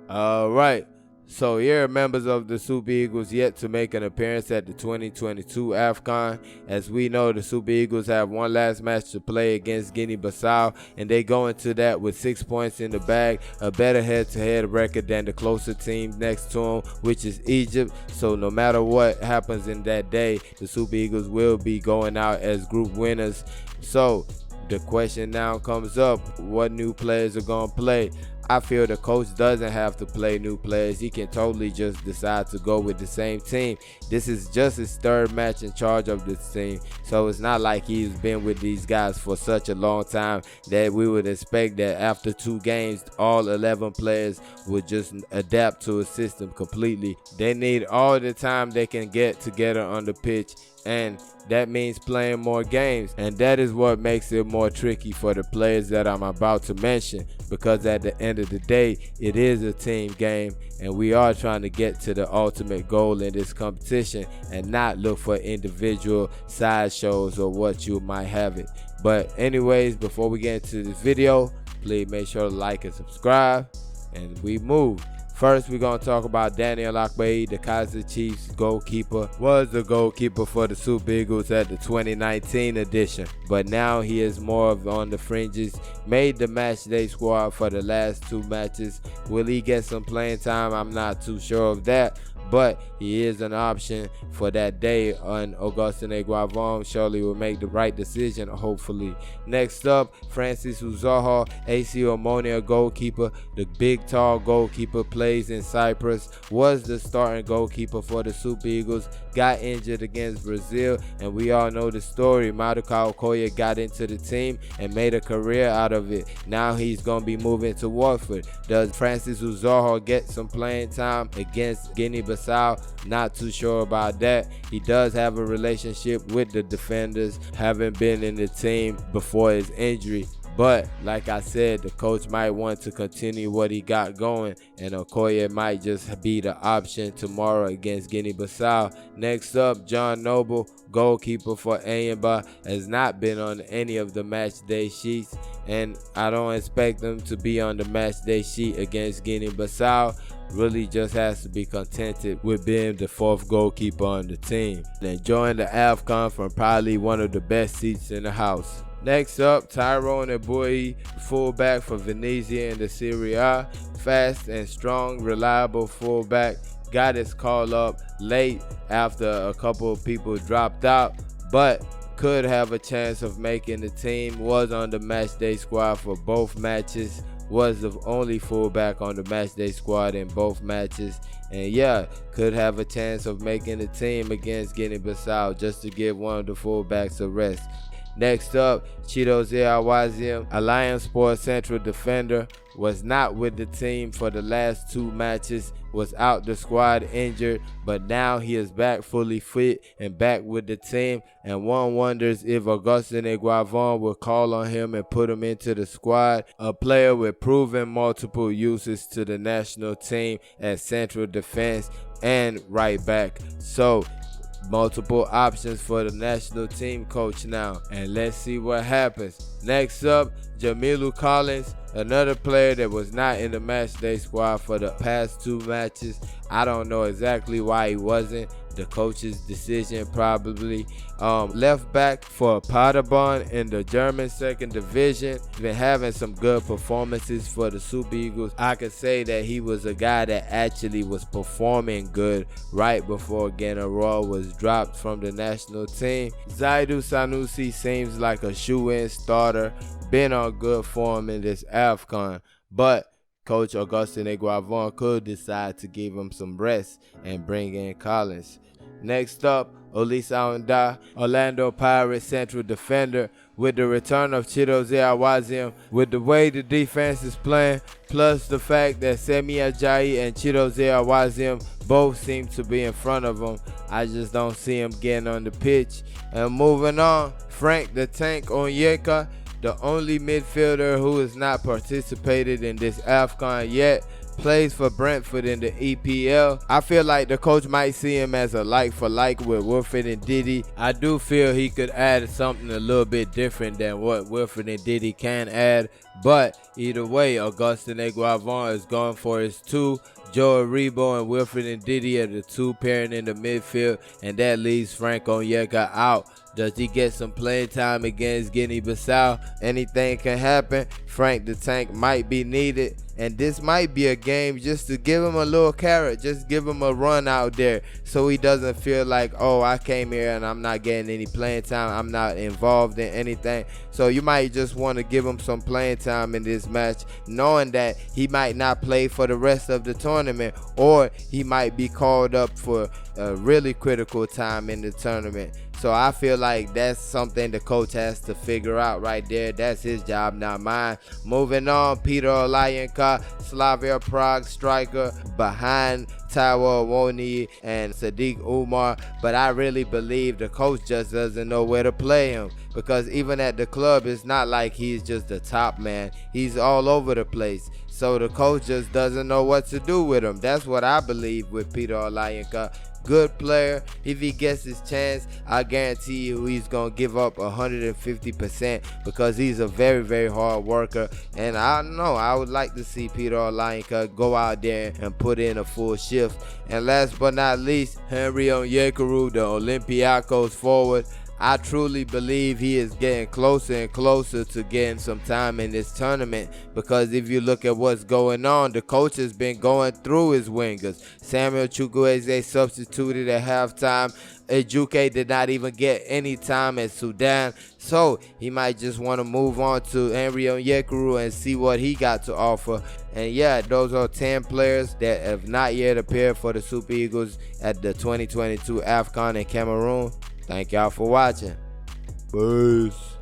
All right. So here are members of the Super Eagles yet to make an appearance at the 2022 AFCON. As we know, the Super Eagles have one last match to play against Guinea-Bissau, and they go into that with 6 points in the bag, a better head-to-head record than the closer team next to them, which is Egypt. So no matter what happens in that day, the Super Eagles will be going out as group winners. So the question now comes up, what new players are going to play? I feel the coach doesn't have to play new players. He can totally just decide to go with the same team. This is just his third match in charge of this team, so it's not like he's been with these guys for such a long time that we would expect that after 2 games, all 11 players would just adapt to a system completely. They need all the time they can get together on the pitch, and that means playing more games, and that is what makes it more tricky for the players that I'm about to mention, because at the end of the day, it is a team game, and we are trying to get to the ultimate goal in this competition and not look for individual sideshows or what you might have it. But anyways, before we get into this video, please make sure to like and subscribe, and we move. First, we're going to talk about Daniel Akpeyi, the Kaizer Chiefs goalkeeper. Was the goalkeeper for the Super Eagles at the 2019 edition, but now he is more of on the fringes. Made the matchday squad for the last 2 matches. Will he get some playing time? I'm not too sure of that, but he is an option for that day, and Augustin Eguavon surely will make the right decision, hopefully. Next up, Francis Uzoho, AC Omonia goalkeeper. The big tall goalkeeper plays in Cyprus, was the starting goalkeeper for the Super Eagles, got injured against Brazil, and we all know the story. Maduka Okoye got into the team and made a career out of it. Now he's going to be moving to Watford. Does Francis Uzoho get some playing time against Guinea-Bissau? Not too sure about that. He does have a relationship with the defenders, having been in the team before his injury. But like I said, the coach might want to continue what he got going, and Okoye might just be the option tomorrow against Guinea-Bissau. Next up, John Noble, goalkeeper for Enyimba, has not been on any of the match day sheets, and I don't expect them to be on the match day sheet against Guinea-Bissau. Really just has to be contented with being the 4th goalkeeper on the team, and enjoying the AFCON from probably one of the best seats in the house. Next up, Tyronne Ebuehi, fullback for Venezia in the Serie A. Fast and strong, reliable fullback. Got his call up late after a couple of people dropped out, but could have a chance of making the team. Was on the matchday squad for both matches. Was the only fullback on the matchday squad in both matches, and yeah, could have a chance of making the team against Guinea-Bissau, just to give one of the fullbacks a rest. Next up, Chidozie Awaziem, Alliance Sports central defender, was not with the team for the last 2 matches, was out the squad injured, but now he is back fully fit and back with the team, and one wonders if Augustin Eguavon will call on him and put him into the squad. A player with proven multiple uses to the national team at central defense and right back. So multiple options for the national team coach now, and let's see what happens. Next up, Jamilu Collins, another player that was not in the matchday squad for the past 2 matches. I don't know exactly why he wasn't. The coach's decision probably. Left back for Paderborn in the German 2nd division. Been having some good performances for the Super Eagles. I could say that he was a guy that actually was performing good right before Gennaro was dropped from the national team. Zaidu Sanusi seems like a shoe-in starter. Been on good form in this AFCON, but Coach Augustin Eguavon could decide to give him some rest and bring in Collins. Next up, Olisa Ndah, Orlando Pirates central defender. With the return of Chidozie Awaziem, with the way the defense is playing, plus the fact that Semi Ajayi and Chidozie Awaziem both seem to be in front of him, I just don't see him getting on the pitch. And moving on, Frank the Tank Onyeka, the only midfielder who has not participated in this AFCON yet, plays for Brentford in the EPL. I feel like the coach might see him as a like for like with Wilfred and Didi. I do feel he could add something a little bit different than what Wilfred and Didi can add, But either way, Augustin Eguavon is going for his 2. Joe Aribo and Wilfred Ndidi are the 2 pairing in the midfield, and that leaves Frank Onyeka out. Does he get some playing time against Guinea-Bissau? Anything can happen. Frank the Tank might be needed, and this might be a game just to give him a little carrot, just give him a run out there so he doesn't feel like, oh, I came here and I'm not getting any playing time, I'm not involved in anything. So you might just want to give him some playing time in this match, knowing that he might not play for the rest of the tournament, or he might be called up for a really critical time in the tournament. So I feel like that's something the coach has to figure out right there. That's his job, not mine. Moving on, Peter Olayinka, Slavia Prague striker, behind Tyronne Omonia and Sadiq Umar. But I really believe the coach just doesn't know where to play him, because even at the club, it's not like he's just the top man. He's all over the place. So the coach just doesn't know what to do with him. That's what I believe with Peter Olayinka. Good player. If he gets his chance, I guarantee you he's going to give up 150%, because he's a very, very hard worker. And I know I would like to see Peter Olayinka go out there and put in a full shift. And last but not least, Henry Onyekuru, the Olympiacos forward. I truly believe he is getting closer and closer to getting some time in this tournament, because if you look at what's going on, the coach has been going through his wingers. Samuel Chukwueze substituted at halftime. Ejuke did not even get any time at Sudan, so he might just want to move on to Henry Onyekuru and see what he got to offer. And yeah, those are 10 players that have not yet appeared for the Super Eagles at the 2022 AFCON in Cameroon. Thank y'all for watching. Peace.